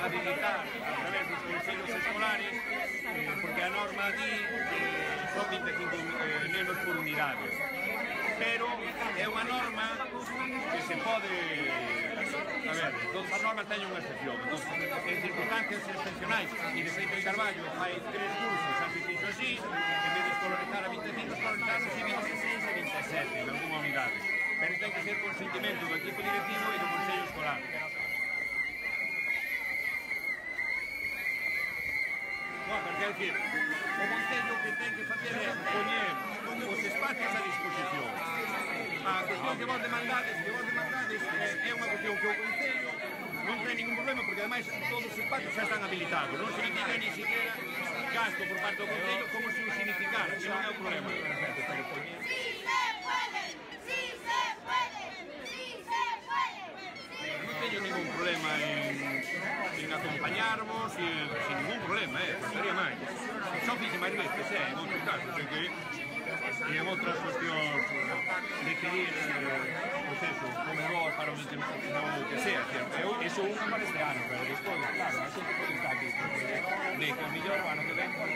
habilitar a través dos consellos escolares, porque a norma di que son 25 nenos por unidade. Pero é unha norma que se pode... A ver, todas as normas teñen unha excepción. En circunstancias excepcionais, e de feito en Carballo hai 3 cursos, xa se fixo así, en vez de escolarizar a 25, escolarizar a 26 e 27 en alguna unidade. Pero ten que ser consentimento do equipo directivo e do consello escolar. Pero quer dicir, o concello que ten que facer é poñer os espacios a disposición. A cuestión que vos demandades é unha cuestión que o concello non ten ningún problema, porque ademais todos os espacios xa están habilitados, non significa ni siquiera gasto por parte do concello como se o significara, que non é un problema. ¡Sí se puede! ¡Sí se puede! ¡Sí se puede! Non teño ningún problema en acompañarvos, sin ningún problema, pasaría máis. Só fixe máis veces, en outros casos, que e en outras cuestións de querer, pois eso, comedor para un que sea, certo? Eso unha para este ano, pero despois, claro, a xente pode estar aquí, de que o mellor o ano que ven, pues,